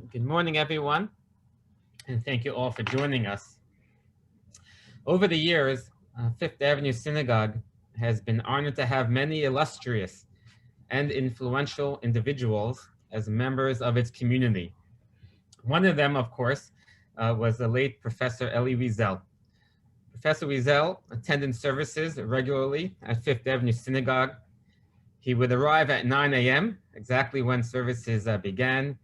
Good morning, everyone, and thank you all for joining us. Over the years, Fifth Avenue Synagogue has been honored to have many illustrious and influential individuals as members of its community. One of them, of course, was the late Professor Elie Wiesel. Professor Wiesel attended services regularly at Fifth Avenue Synagogue. He would arrive at 9 a.m., exactly when services began,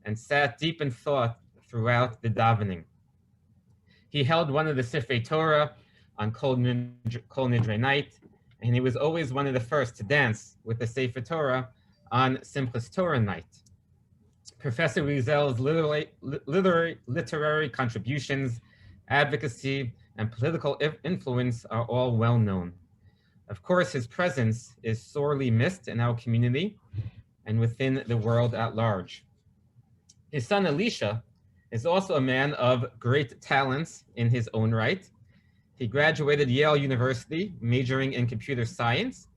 and sat deep in thought throughout the davening. He held one of the Sifrei Torah on Kol Nidre night, and he was always one of the first to dance with the Sefer Torah on Simchas Torah night. Professor Wiesel's literary contributions, advocacy, and political influence are all well known. Of course, his presence is sorely missed in our community and within the world at large. His son Elisha is also a man of great talents in his own right. He graduated Yale University, majoring in computer science.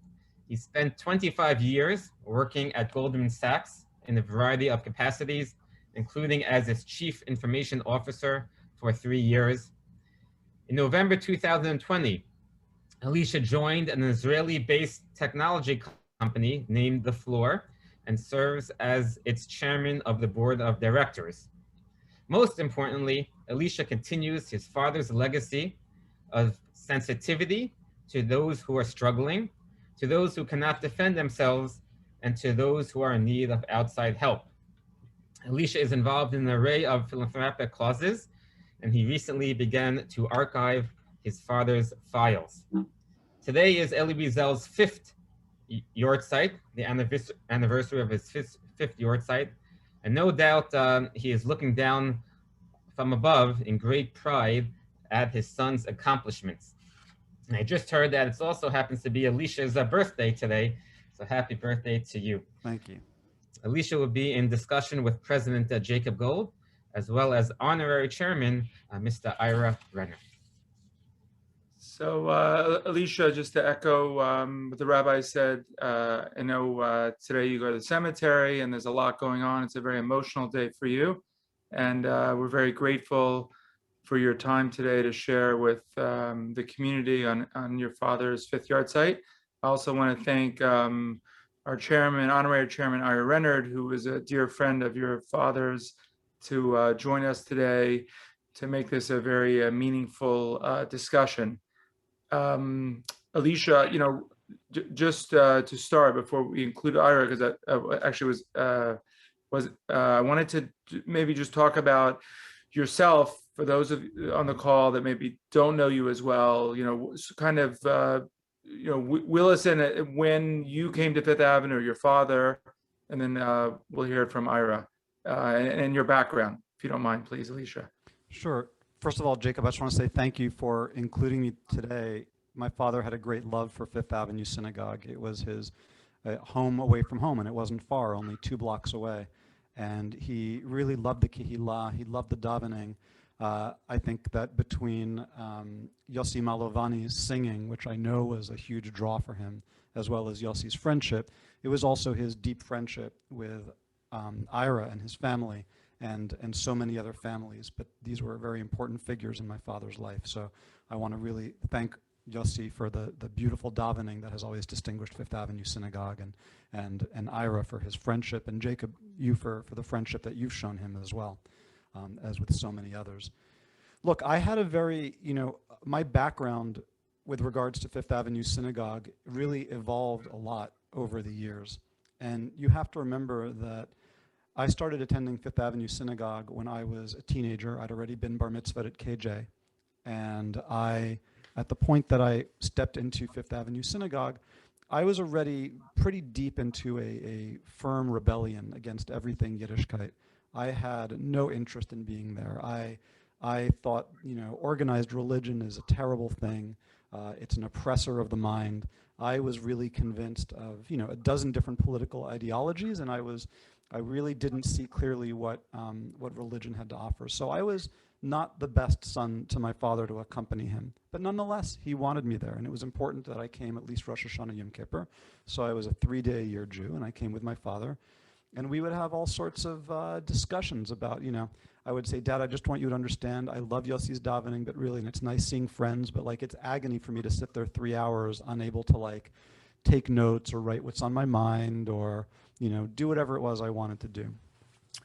He spent 25 years working at Goldman Sachs in a variety of capacities, including as its chief information officer for 3 years. In November 2020, Elisha joined an Israeli-based technology company named The Floor and serves as its chairman of the board of directors. Most importantly, Elisha continues his father's legacy of sensitivity to those who are struggling, to those who cannot defend themselves, and to those who are in need of outside help. Elisha is involved in an array of philanthropic causes, and he recently began to archive his father's files. Today is Elie Wiesel's 5th yahrzeit, the anniversary of his fifth yahrzeit, and no doubt he is looking down from above in great pride at his son's accomplishments. And I just heard that it also happens to be Elisha's birthday today, so happy birthday to you. Thank you. Elisha will be in discussion with President Jacob Gold, as well as Honorary Chairman Mr. Ira Rennert. So, Elisha, just to echo what the rabbi said, I know today you go to the cemetery and there's a lot going on. It's a very emotional day for you. And we're very grateful for your time today to share with the community on your father's 5th yahrzeit. I also want to thank our chairman, honorary chairman, Ira Rennert, who is a dear friend of your father's, to join us today to make this a very meaningful discussion. Elisha, just to start before we include Ira, because that actually I wanted to maybe just talk about yourself for those of you on the call that maybe don't know you as well. Kind of Willis and when you came to Fifth Avenue, your father, and then we'll hear it from Ira and your background, if you don't mind, please, Elisha. Sure. First of all, Jacob, I just want to say thank you for including me today. My father had a great love for Fifth Avenue Synagogue. It was his home away from home, and it wasn't far, only 2 blocks away. And he really loved the Kehillah. He loved the davening. I think that between Yossi Malovani's singing, which I know was a huge draw for him, as well as Yossi's friendship, it was also his deep friendship with Ira and his family, and so many other families, but these were very important figures in my father's life. So I want to really thank Yossi for the beautiful davening that has always distinguished Fifth Avenue Synagogue, and Ira for his friendship, and Jacob, you for the friendship that you've shown him as well, as with so many others. Look, I had a very, my background with regards to Fifth Avenue Synagogue really evolved a lot over the years. And you have to remember that I started attending Fifth Avenue Synagogue when I was a teenager. I'd already been bar mitzvahed at KJ. And at the point that I stepped into Fifth Avenue Synagogue, I was already pretty deep into a firm rebellion against everything Yiddishkeit. I had no interest in being there. I thought, organized religion is a terrible thing. It's an oppressor of the mind. I was really convinced of, a dozen different political ideologies, and I really didn't see clearly what religion had to offer. So I was not the best son to my father to accompany him. But nonetheless, he wanted me there, and it was important that I came at least Rosh Hashanah Yom Kippur. So I was a 3-day-a-year Jew, and I came with my father. And we would have all sorts of discussions about, I would say, Dad, I just want you to understand, I love Yossi's davening, but really, and it's nice seeing friends, but like, it's agony for me to sit there 3 hours unable to like take notes or write what's on my mind or, do whatever it was I wanted to do.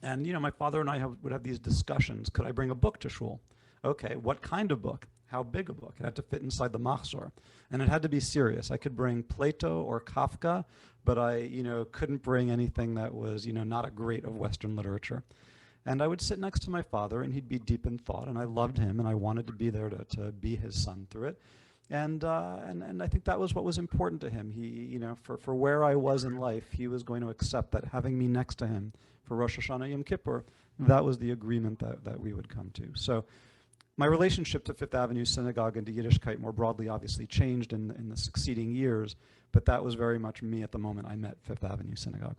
And, my father and I would have these discussions. Could I bring a book to shul? Okay, what kind of book? How big a book? It had to fit inside the machzor. And it had to be serious. I could bring Plato or Kafka, but I, couldn't bring anything that was, not a great of Western literature. And I would sit next to my father, and he'd be deep in thought, and I loved him, and I wanted to be there to be his son through it. And I think that was what was important to him. He, for where I was in life, he was going to accept that having me next to him for Rosh Hashanah Yom Kippur, that was the agreement that we would come to. So my relationship to Fifth Avenue Synagogue and to Yiddishkeit more broadly obviously changed in the succeeding years, but that was very much me at the moment I met Fifth Avenue Synagogue.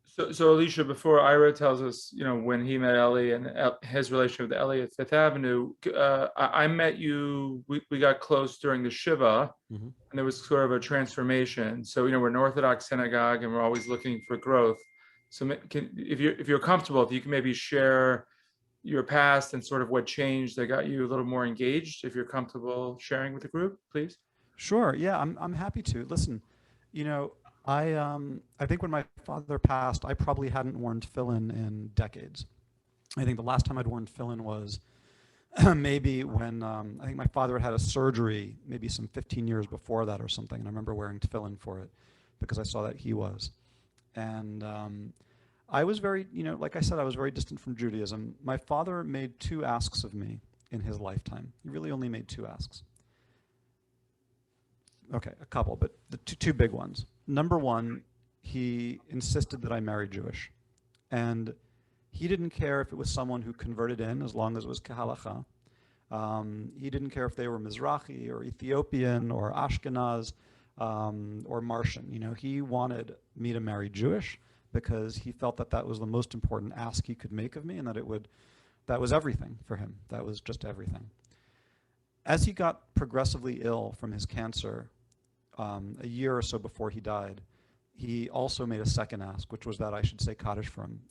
So Elisha, before Ira tells us, when he met Elie and his relationship with Elie at Fifth Avenue, I met you, we got close during the Shiva, and there was sort of a transformation. So, we're an Orthodox synagogue and we're always looking for growth. So if you're comfortable, if you can maybe share your past and sort of what changed that got you a little more engaged, if you're comfortable sharing with the group, please. Sure, yeah, I'm happy to. Listen, I think when my father passed, I probably hadn't worn tefillin in decades. I think the last time I'd worn tefillin was maybe when I think my father had a surgery, maybe some 15 years before that or something, and I remember wearing tefillin for it because I saw that he was. And I was very, like I said, I was very distant from Judaism. My father made 2 asks of me in his lifetime. He really only made 2 asks. Okay, a couple, but the two big ones. Number one, he insisted that I marry Jewish. And he didn't care if it was someone who converted in, as long as it was kehalacha. He didn't care if they were Mizrahi or Ethiopian or Ashkenaz or Martian. He wanted me to marry Jewish because he felt that was the most important ask he could make of me, and that was everything for him. That was just everything. As he got progressively ill from his cancer, a year or so before he died, he also made a second ask, which was that I should say Kaddish for him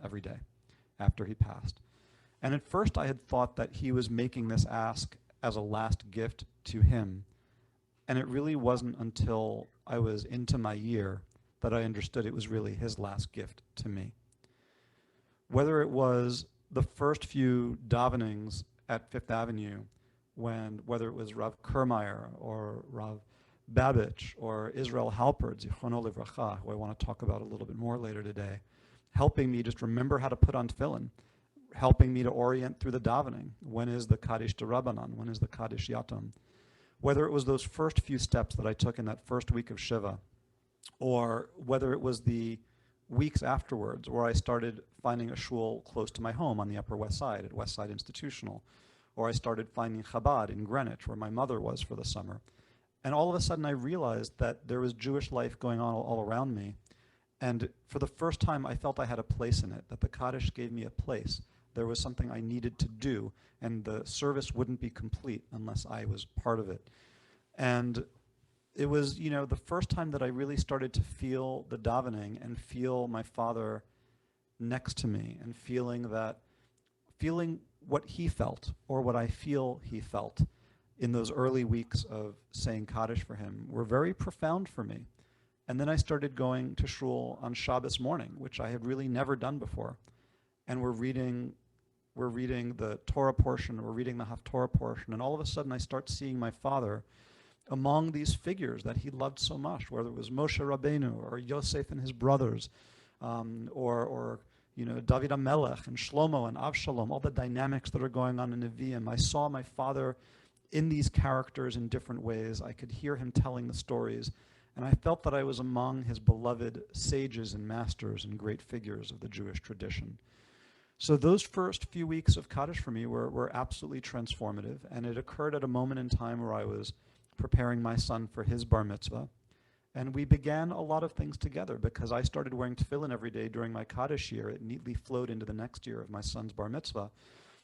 every day after he passed. And at first I had thought that he was making this ask as a last gift to him. And it really wasn't until I was into my year that I understood it was really his last gift to me. Whether it was the first few davenings at Fifth Avenue, whether it was Rav Kermeyer or Rav Babich or Israel Halpert, Zichrono Livracha, who I want to talk about a little bit more later today, helping me just remember how to put on tefillin, helping me to orient through the davening. When is the Kaddish de Rabbanan? When is the Kaddish Yatom? Whether it was those first few steps that I took in that first week of Shiva, or whether it was the weeks afterwards where I started finding a shul close to my home on the Upper West Side at West Side Institutional, or I started finding Chabad in Greenwich where my mother was for the summer. And all of a sudden I realized that there was Jewish life going on all around me. And for the first time I felt I had a place in it, that the Kaddish gave me a place. There was something I needed to do, and the service wouldn't be complete unless I was part of it. And it was, the first time that I really started to feel the davening and feel my father next to me and feeling what he felt or what I feel he felt in those early weeks of saying Kaddish for him were very profound for me. And then I started going to shul on Shabbos morning, which I had really never done before. And we're reading the Torah portion, we're reading the Haftorah portion, and all of a sudden I start seeing my father among these figures that he loved so much, whether it was Moshe Rabbeinu or Yosef and his brothers, or David HaMelech and Shlomo and Avshalom, all the dynamics that are going on in Nevi'im. I saw my father in these characters in different ways. I could hear him telling the stories, and I felt that I was among his beloved sages and masters and great figures of the Jewish tradition. So those first few weeks of Kaddish for me were absolutely transformative, and it occurred at a moment in time where I was preparing my son for his bar mitzvah. And we began a lot of things together because I started wearing tefillin every day during my Kaddish year. It neatly flowed into the next year of my son's bar mitzvah.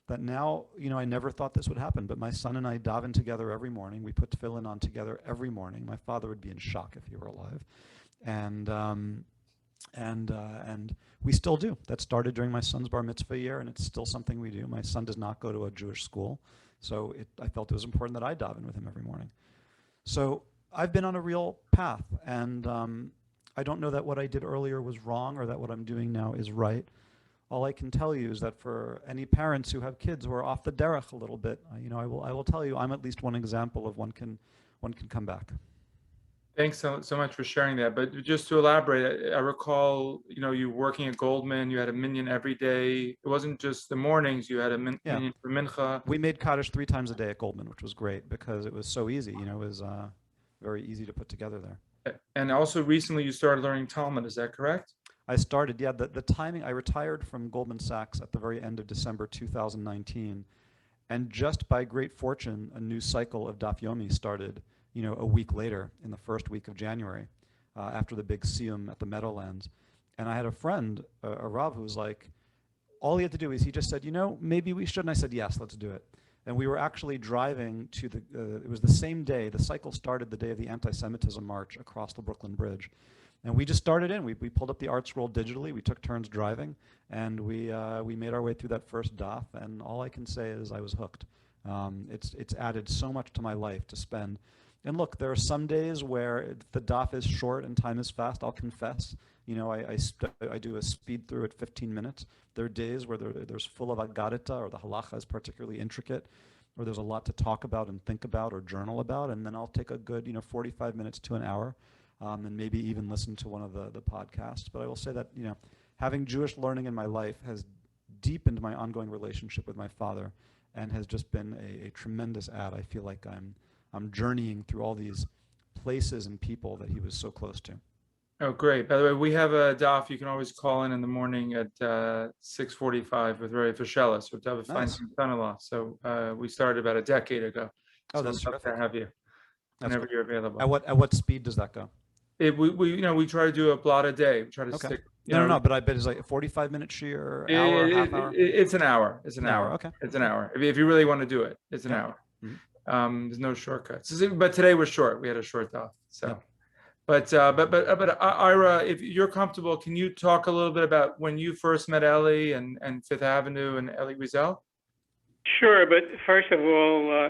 That now, I never thought this would happen, but my son and I daven together every morning. We put tefillin on together every morning. My father would be in shock if he were alive. And And we still do. That started during my son's bar mitzvah year, and it's still something we do. My son does not go to a Jewish school, so I felt it was important that I daven with him every morning. So I've been on a real path, and I don't know that what I did earlier was wrong or that what I'm doing now is right. All I can tell you is that for any parents who have kids who are off the derech a little bit, I will tell you I'm at least one example of one can come back. Thanks so much for sharing that. But just to elaborate, I recall, you working at Goldman, you had a minyan every day. It wasn't just the mornings, you had a minyan for mincha. We made Kaddish 3 times a day at Goldman, which was great because it was so easy. It was very easy to put together there. And also recently you started learning Talmud, is that correct? I started, the timing, I retired from Goldman Sachs at the very end of December 2019. And just by great fortune, a new cycle of Daf Yomi started a week later in the first week of January, after the big siyum at the Meadowlands. And I had a friend, a Rav, who was like, all he had to do is he just said, maybe we should. And I said, yes, let's do it. And we were actually driving to it was the same day, the cycle started the day of the Anti-Semitism march across the Brooklyn Bridge. And we just started in. We pulled up the art scroll digitally. We took turns driving, and we made our way through that first daf. And all I can say is I was hooked. It's added so much to my life to spend. And look, there are some days where the daf is short and time is fast. I'll confess. I do a speed through at 15 minutes. There are days where there's full of agadita, or the halacha is particularly intricate, or there's a lot to talk about and think about or journal about, and then I'll take a good 45 minutes to an hour, and maybe even listen to one of the podcasts. But I will say that having Jewish learning in my life has deepened my ongoing relationship with my father, and has just been a tremendous add. I feel like I'm journeying through all these places and people that he was so close to. Oh, great. By the way, we have a daf. You can always call in the morning at 6:45 with Rabbi Fishelis, with David Feinstein son-in-law. So we started about a decade ago. Oh, that's terrific. To have you whenever you're available. At what speed does that go? We try to do a blot a day. We try to stick. No, but I bet it's like a 45-minute shiur, hour, half hour. It's an hour. It's an hour. Okay. It's an hour. If you really want to do it, it's an hour. Mm-hmm. There's no shortcuts. But today was short. We had a short daf. So. Yeah. But Ira, if you're comfortable, can you talk a little bit about when you first met Elie and Fifth Avenue and Elie Wiesel? Sure, but first of all,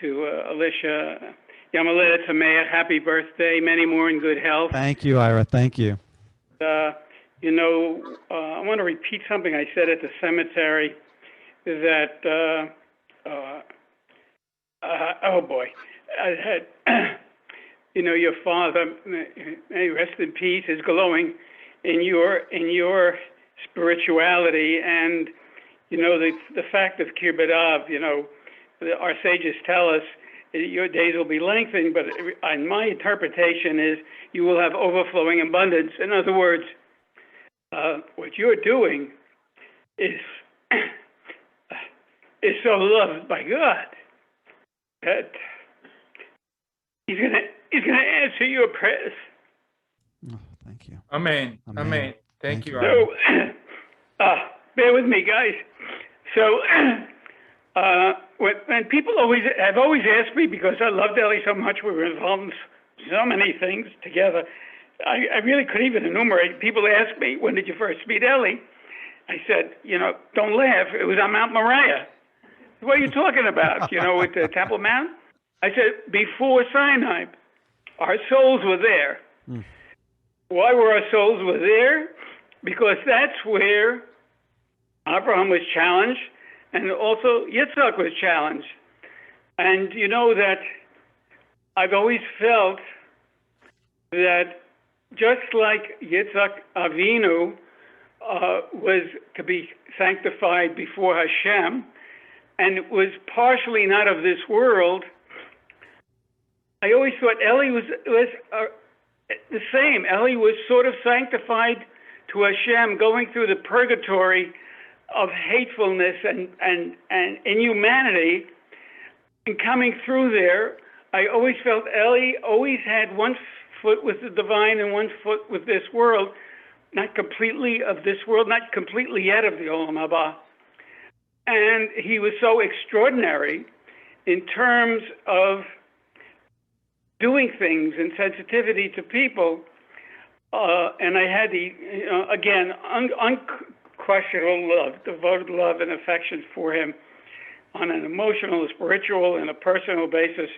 to Elisha, Yom Haledet Sameach, happy birthday, many more in good health. Thank you, Ira. Thank you. I want to repeat something I said at the cemetery. That oh boy, I had. Your father, may rest in peace, is glowing in your spirituality, and the fact of Kibbutz Av. Our sages tell us your days will be lengthened, but in my interpretation is you will have overflowing abundance. In other words, what you're doing is so loved by God that He's going to answer your prayers. Oh, thank you. Amen. Amen. Thank you. So, bear with me, guys. So, when people have always asked me, because I loved Elie so much, we were involved in so many things together, I really couldn't even enumerate. People ask me, when did you first meet Elie? I said, don't laugh. It was on Mount Moriah. What are you talking about? With the Temple Mount? I said, before Sinai, our souls were there. Mm. Why were our souls were there? Because that's where Abraham was challenged, and also Yitzhak was challenged. And that I've always felt that just like Yitzhak Avinu was to be sanctified before Hashem, and was partially not of this world, I always thought Elie was the same. Elie was sort of sanctified to Hashem, going through the purgatory of hatefulness and inhumanity, and coming through there. I always felt Elie always had one foot with the divine and one foot with this world, not completely of this world, not completely yet of the Olam Haba. And he was so extraordinary in terms of doing things and sensitivity to people. And I had the, again, unquestionable love, devoted love and affection for him on an emotional, spiritual, and a personal basis.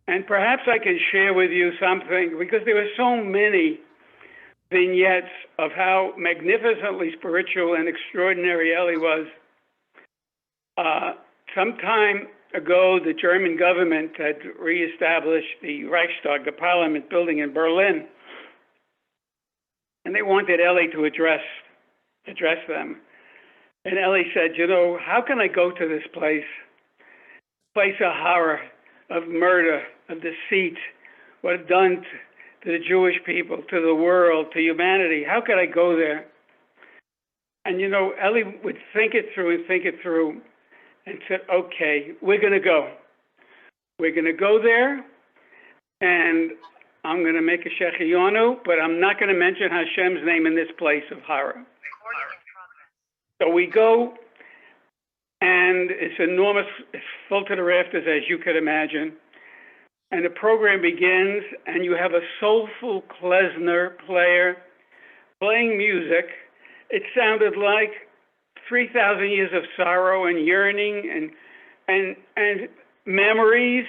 And perhaps I can share with you something, because there were so many vignettes of how magnificently spiritual and extraordinary Elie was. Some time ago, the German government had reestablished the Reichstag, the parliament building in Berlin, and they wanted Elie to address them. And Elie said, you know, how can I go to this place of horror, of murder, of deceit, what it's done to the Jewish people, to the world, to humanity? How could I go there? And, you know, Elie would think it through and said, okay, we're going to go. We're going to go there, and I'm going to make a shehecheyanu, but I'm not going to mention Hashem's name in this place of horror. So we go, and it's enormous, it's full to the rafters, as you could imagine. And the program begins, and you have a soulful klezmer player playing music. It sounded like 3,000 years of sorrow and yearning and memories,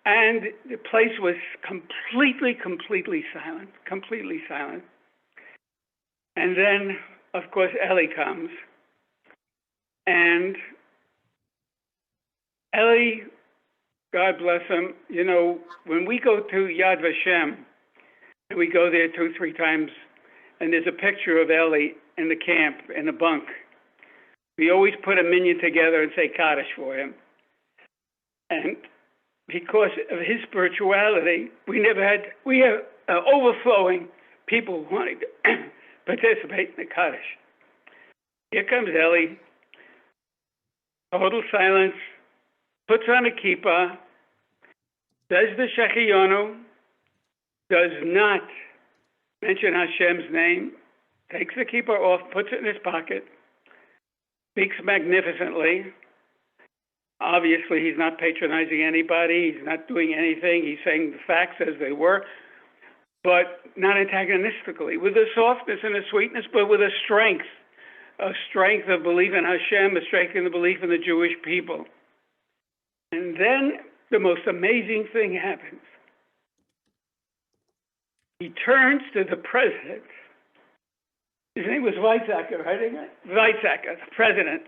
and the place was completely silent. And then, of course, Elie comes, and Elie, God bless him, you know, when we go to Yad Vashem, and we go there 2-3 times, and there's a picture of Elie in the camp, in the bunk, we always put a minyan together and say Kaddish for him. And because of his spirituality, we have overflowing people wanting to participate in the Kaddish. Here comes Elie, total silence, puts on a kippah, does the shehecheyanu, does not mention Hashem's name, takes the kippah off, puts it in his pocket, speaks magnificently. Obviously, he's not patronizing anybody. He's not doing anything. He's saying the facts as they were, but not antagonistically, with a softness and a sweetness, but with a strength of belief in Hashem, a strength in the belief in the Jewish people. And then the most amazing thing happens. He turns to the president. His name was Weizsäcker, right? Weizsäcker, the president.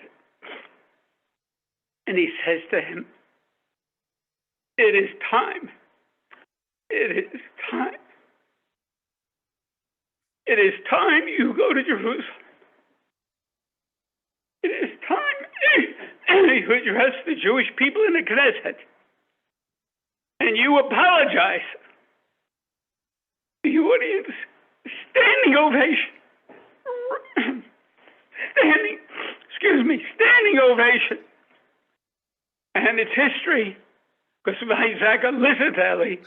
And he says to him, it is time. It is time. It is time you go to Jerusalem. It is time you address the Jewish people in the Knesset. And you apologize. The audience, standing ovation. Standing ovation. And its history, because Weizsäcker listened to Elie,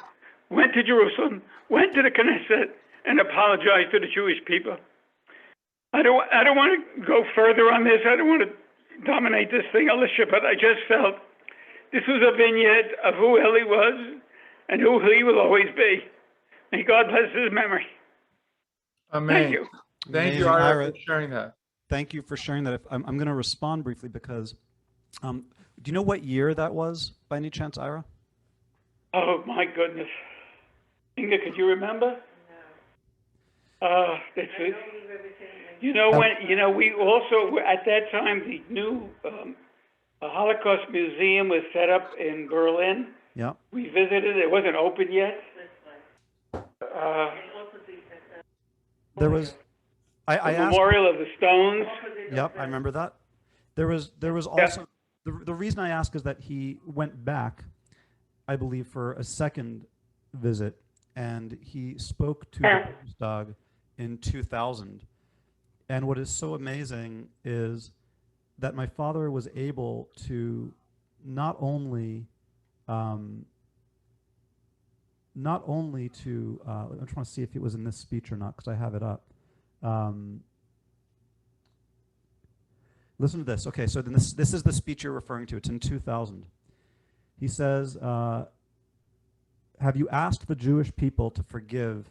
went to Jerusalem, went to the Knesset, and apologized to the Jewish people. I don't want to go further on this. I don't want to dominate this thing, Elisha, but I just felt this was a vignette of who Elie was and who he will always be. May God bless his memory. Amen. Thank you. Thank you, Ira, for sharing that. Thank you for sharing that. I'm going to respond briefly because, do you know what year that was by any chance, Ira? Oh, my goodness. Inga, could you remember? No. We also, at that time, the new Holocaust Museum was set up in Berlin. Yeah. We visited. It wasn't open yet. There was... I asked, Memorial of the Stones. Yep, I remember that. There was also... The reason I ask is that he went back, I believe, for a second visit, and he spoke to the Bundestag in 2000. And what is so amazing is that my father was able to not only to, I just want to see if it was in this speech or not, because I have it up. Listen to this. Okay, so then this is the speech you're referring to. It's in 2000. He says, have you asked the Jewish people to forgive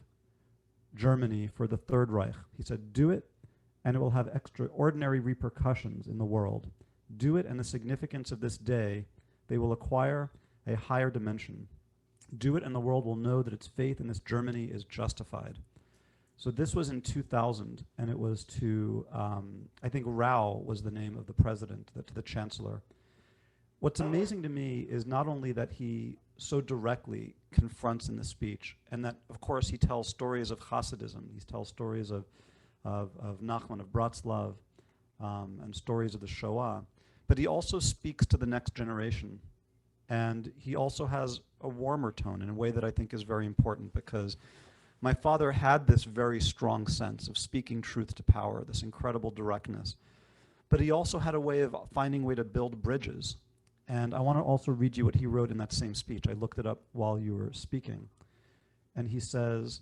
Germany for the Third Reich. He said, do it, and it will have extraordinary repercussions in the world. Do it, and the significance of this day, they will acquire a higher dimension. Do it, and the world will know that its faith in this Germany is justified. So this was in 2000, and it was to, I think Rao was the name of the president, the chancellor. What's amazing to me is not only that he so directly confronts in the speech, and that, of course, he tells stories of Hasidism. He tells stories of Nachman of Bratslav, and stories of the Shoah. But he also speaks to the next generation. And he also has a warmer tone in a way that I think is very important, because my father had this very strong sense of speaking truth to power, this incredible directness. But he also had a way of finding a way to build bridges. And I want to also read you what he wrote in that same speech. I looked it up while you were speaking. And he says,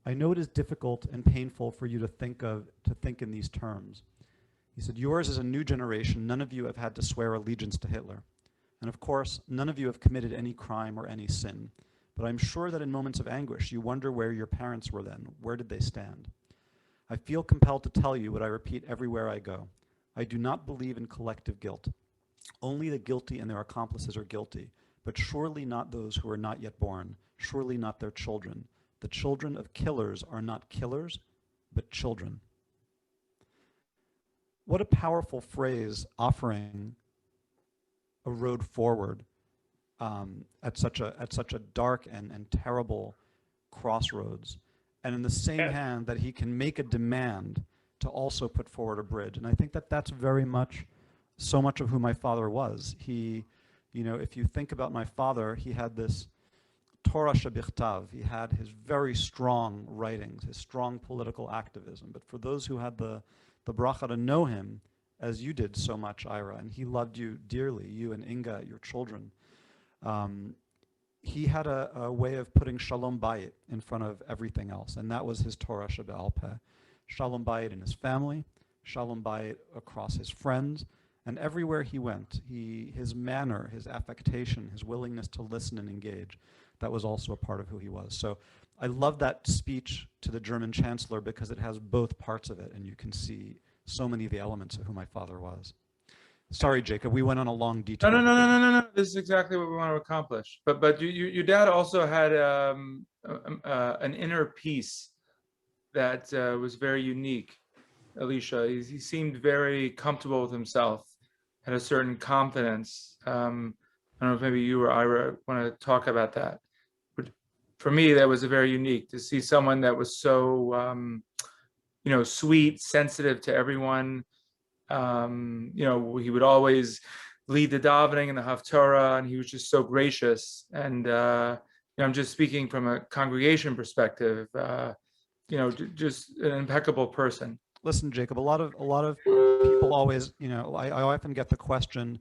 I know it is difficult and painful for you to think in these terms. He said, yours is a new generation. None of you have had to swear allegiance to Hitler. And of course, none of you have committed any crime or any sin. But I'm sure that in moments of anguish, you wonder where your parents were then. Where did they stand? I feel compelled to tell you what I repeat everywhere I go. I do not believe in collective guilt. Only the guilty and their accomplices are guilty, but surely not those who are not yet born, surely not their children. The children of killers are not killers, but children. What a powerful phrase, offering a road forward at such a dark and terrible crossroads, and in the same hand that he can make a demand to also put forward a bridge. And I think that that's very much so much of who my father was. He, if you think about my father, he had this Torah shebichtav. He had his very strong writings, his strong political activism. But for those who had the bracha to know him, as you did so much, Ira, and he loved you dearly, you and Inga, your children, he had a way of putting shalom bayit in front of everything else, and that was his Torah shebe'al peh. Shalom bayit in his family, shalom bayit across his friends, and everywhere he went, his manner, his affectation, his willingness to listen and engage, that was also a part of who he was. So I love that speech to the German chancellor because it has both parts of it, and you can see so many of the elements of who my father was. Sorry, Jacob, we went on a long detour. No. This is exactly what we want to accomplish. But your dad also had an inner peace that was very unique. Elisha, he seemed very comfortable with himself, had a certain confidence. I don't know if maybe you or Ira want to talk about that. But for me, that was very unique to see someone that was so, sweet, sensitive to everyone. He would always lead the davening and the haftarah, and he was just so gracious. And I'm just speaking from a congregation perspective. Just an impeccable person. Listen, Jacob, a lot of people always, I often get the question,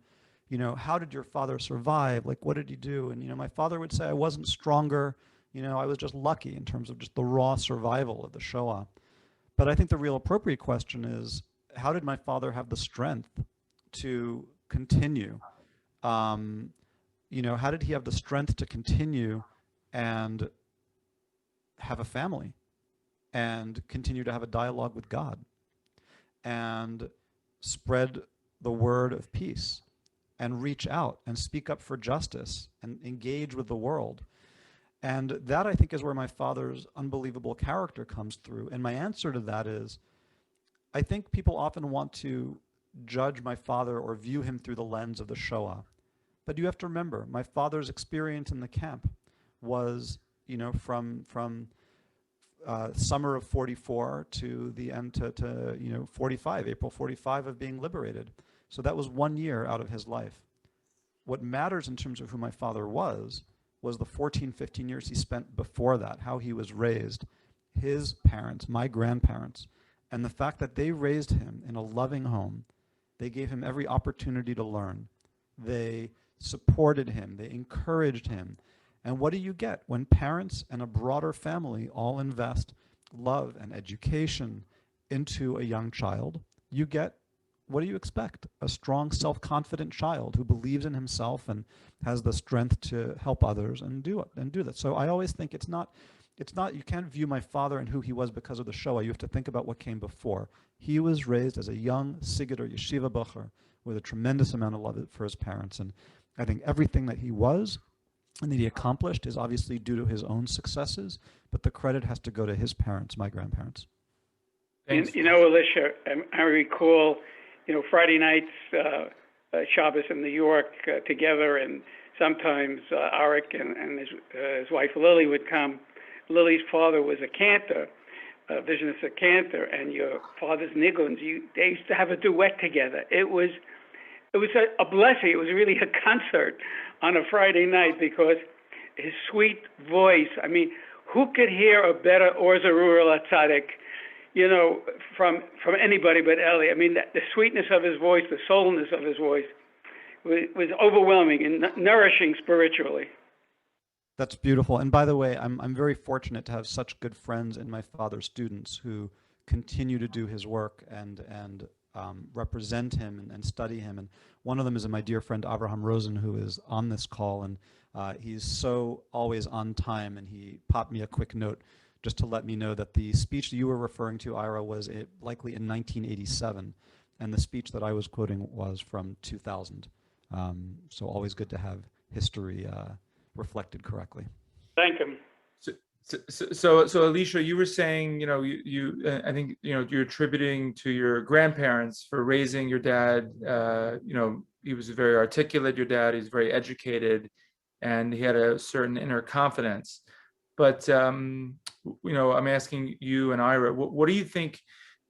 how did your father survive? Like, what did he do? And, my father would say, I wasn't stronger. I was just lucky in terms of just the raw survival of the Shoah. But I think the real appropriate question is, how did my father have the strength to continue? How did he have the strength to continue and have a family and continue to have a dialogue with God and spread the word of peace and reach out and speak up for justice and engage with the world? And that, I think, is where my father's unbelievable character comes through. And my answer to that is, I think people often want to judge my father or view him through the lens of the Shoah. But you have to remember, my father's experience in the camp was, from summer of 44 to the end to 45, April 45 of being liberated. So that was 1 year out of his life. What matters in terms of who my father was the 14, 15 years he spent before that, how he was raised, his parents, my grandparents, and the fact that they raised him in a loving home. They gave him every opportunity to learn. They supported him. They encouraged him. And what do you get when parents and a broader family all invest love and education into a young child? You get, what do you expect? A strong, self-confident child who believes in himself and has the strength to help others and do that. So I always think it's not it's not, you can't view my father and who he was because of the Shoah. You have to think about what came before. He was raised as a young Sigurd yeshiva bacher with a tremendous amount of love for his parents. And I think everything that he was and that he accomplished is obviously due to his own successes, but the credit has to go to his parents, my grandparents. Thanks. You know, Elisha, I recall, Friday nights, Shabbos in New York together, and sometimes Arik and his wife Lily would come. Lily's father was a cantor, a visionistic cantor, and your father's Niggins, they used to have a duet together. It was a blessing. It was really a concert on a Friday night because his sweet voice, I mean, who could hear a better Orzarur Latzadik, from anybody but Elie? I mean, the sweetness of his voice, the soulness of his voice was overwhelming and nourishing spiritually. That's beautiful. And by the way, I'm very fortunate to have such good friends in my father's students who continue to do his work and represent him and study him. And one of them is my dear friend Abraham Rosen, who is on this call, and he's so always on time. And he popped me a quick note just to let me know that the speech that you were referring to, Ira, was likely in 1987, and the speech that I was quoting was from 2000. So always good to have history reflected correctly. Thank him. So Elisha, you were saying, I think, you're attributing to your grandparents for raising your dad. He was very articulate, your dad, he's very educated, and he had a certain inner confidence. But, I'm asking you and Ira, what do you think,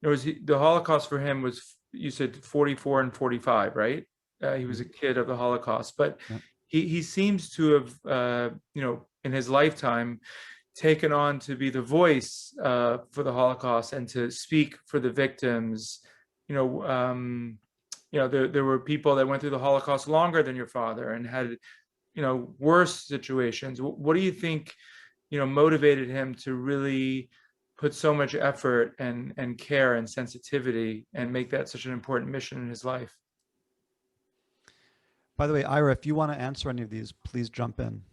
the Holocaust for him was, you said 44 and 45, right? He was a kid of the Holocaust, but yeah. He seems to have, in his lifetime, taken on to be the voice for the Holocaust and to speak for the victims. There were people that went through the Holocaust longer than your father and had, worse situations. What do you think, motivated him to really put so much effort and care and sensitivity and make that such an important mission in his life? By the way, Ira, if you want to answer any of these, please jump in.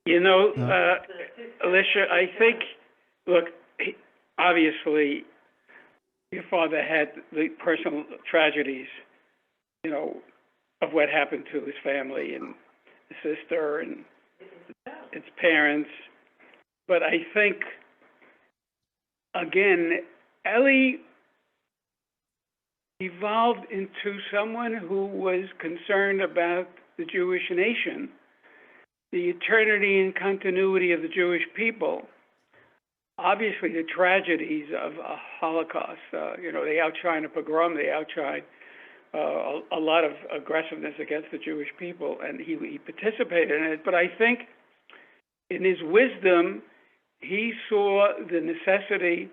Elisha, I think, look, obviously, your father had the personal tragedies, of what happened to his family and his sister and his parents. But I think, again, Elie evolved into someone who was concerned about the Jewish nation, the eternity and continuity of the Jewish people. Obviously, the tragedies of a Holocaust, they outshine a pogrom, they outshine a lot of aggressiveness against the Jewish people, and he participated in it. But I think in his wisdom, he saw the necessity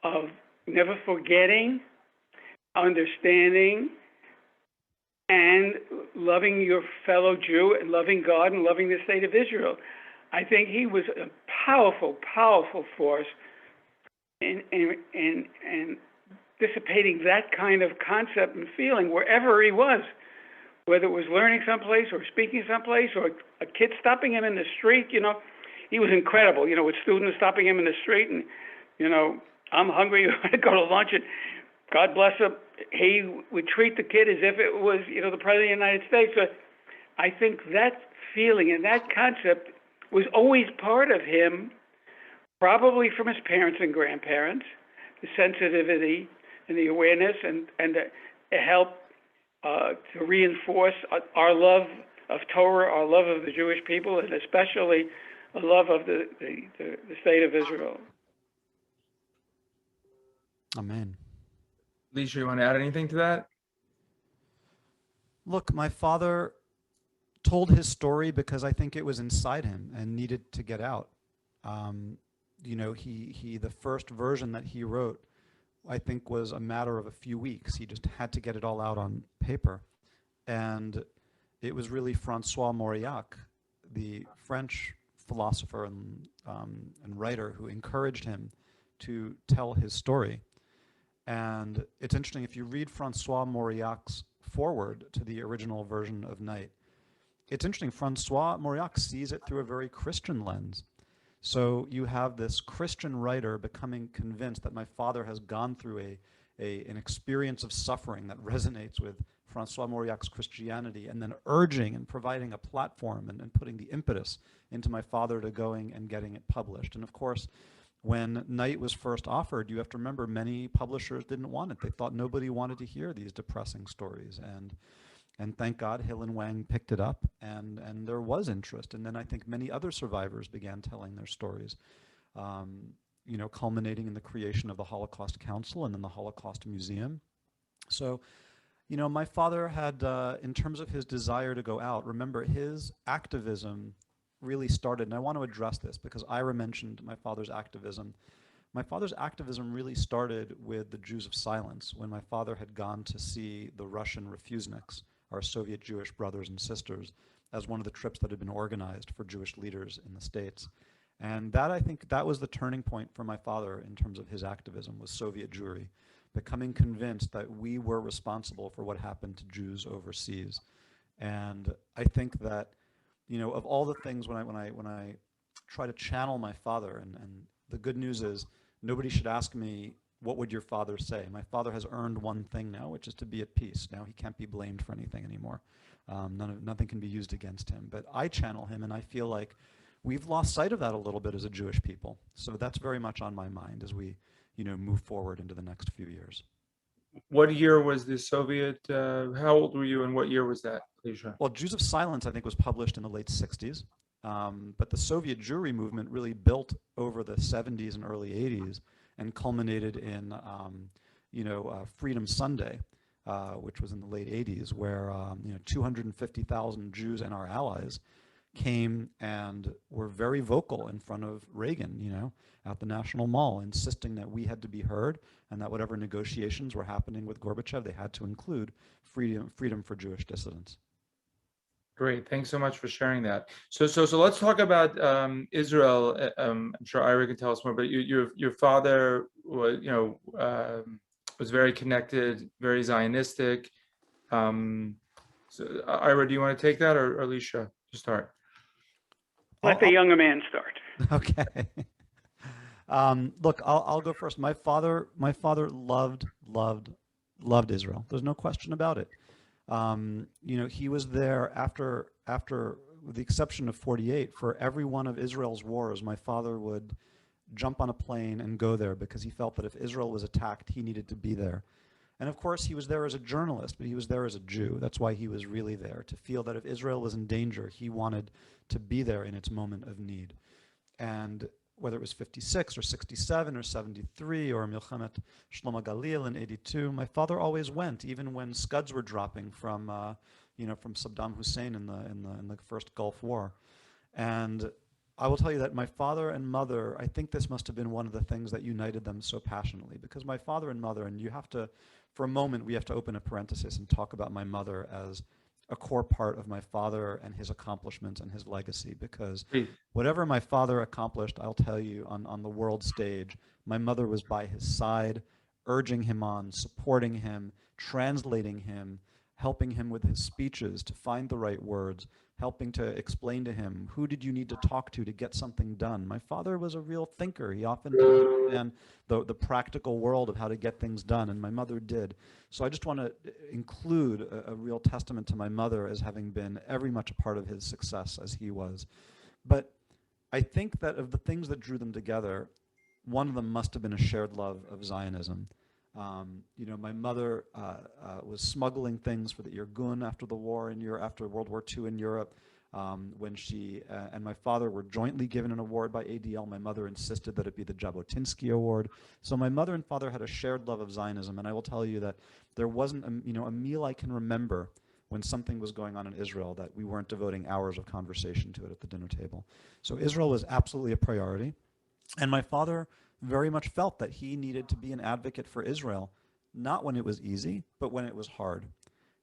of never forgetting, understanding, and loving your fellow Jew and loving God and loving the state of Israel. I think he was a powerful, powerful force in dissipating that kind of concept and feeling wherever he was, whether it was learning someplace or speaking someplace or a kid stopping him in the street. He was incredible, with students stopping him in the street and, I'm hungry, I want to go to lunch, and God bless him, he would treat the kid as if it was, the President of the United States. So I think that feeling and that concept was always part of him, probably from his parents and grandparents, the sensitivity and the awareness and the help to reinforce our love of Torah, our love of the Jewish people, and especially a love of the state of Israel. Amen. Elisha, you want to add anything to that? Look, my father told his story because I think it was inside him and needed to get out. The first version that he wrote, I think, was a matter of a few weeks. He just had to get it all out on paper. And it was really Francois Mauriac, the French philosopher and writer, who encouraged him to tell his story. And it's interesting, if you read Francois Mauriac's foreword to the original version of Night, it's interesting, Francois Mauriac sees it through a very Christian lens. So you have this Christian writer becoming convinced that my father has gone through an experience of suffering that resonates with Francois Mauriac's Christianity, and then urging and providing a platform and putting the impetus into my father to going and getting it published. And of course, when Night was first offered, you have to remember many publishers didn't want it. They thought nobody wanted to hear these depressing stories. And thank God Hill and Wang picked it up, and there was interest. And then I think many other survivors began telling their stories, you know, culminating in the creation of the Holocaust Council and then the Holocaust Museum. So, you know, my father had, in terms of his desire to go out, remember his activism really started, and I want to address this because Ira mentioned my father's activism. My father's activism really started with the Jews of Silence, when my father had gone to see the Russian refuseniks, our Soviet Jewish brothers and sisters, as one of the trips that had been organized for Jewish leaders in the States. And that, I think, that was the turning point for my father in terms of his activism, was Soviet Jewry, becoming convinced that we were responsible for what happened to Jews overseas. And I think that, you know, of all the things when I try to channel my father, and the good news is nobody should ask me, what would your father say? My father has earned one thing now, which is to be at peace. Now he can't be blamed for anything anymore. Nothing can be used against him. But I channel him, and I feel like we've lost sight of that a little bit as a Jewish people. So that's very much on my mind as we, you know, move forward into the next few years. What year was the Soviet, how old were you and what year was that, Elisha? Well, Jews of Silence, I think, was published in the late 60s. But the Soviet Jewry movement really built over the 70s and early 80s and culminated in, you know, Freedom Sunday, which was in the late 80s, where, you know, 250,000 Jews and our allies came and were very vocal in front of Reagan, you know, at the National Mall, insisting that we had to be heard and that whatever negotiations were happening with Gorbachev, they had to include freedom for Jewish dissidents. Great, thanks so much for sharing that. So let's talk about Israel. I'm sure Ira can tell us more, but your father was, you know, was very connected, very Zionistic. So Ira, do you want to take that, or Elisha to start? Let the younger man start. Okay. Look, I'll go first. My father loved Israel. There's no question about it. You know, he was there after, with the exception of 48, for every one of Israel's wars. My father would jump on a plane and go there because he felt that if Israel was attacked, he needed to be there. And of course, he was there as a journalist, but he was there as a Jew. That's why he was really there, to feel that if Israel was in danger, he wanted to be there in its moment of need. And whether it was 56 or 67 or 73 or Milchemet Shlomo Galil in 82, my father always went, even when scuds were dropping from, you know, from Saddam Hussein in the first Gulf War. And I will tell you that my father and mother, I think this must have been one of the things that united them so passionately, because my father and mother, and you have to, for a moment, we have to open a parenthesis and talk about my mother as a core part of my father and his accomplishments and his legacy, because whatever my father accomplished, I'll tell you, on the world stage, my mother was by his side, urging him on, supporting him, translating him, helping him with his speeches to find the right words, helping to explain to him, who did you need to talk to get something done? My father was a real thinker. He often didn't understand the practical world of how to get things done, and my mother did. So I just want to include a real testament to my mother as having been every much a part of his success as he was. But I think that of the things that drew them together, one of them must have been a shared love of Zionism. You know, my mother was smuggling things for the Irgun after the war in Europe, after World War II in Europe. When she and my father were jointly given an award by ADL, my mother insisted that it be the Jabotinsky Award. So my mother and father had a shared love of Zionism, and I will tell you that there wasn't a meal I can remember when something was going on in Israel that we weren't devoting hours of conversation to it at the dinner table. So Israel was absolutely a priority, and my father very much felt that he needed to be an advocate for Israel, not when it was easy, but when it was hard.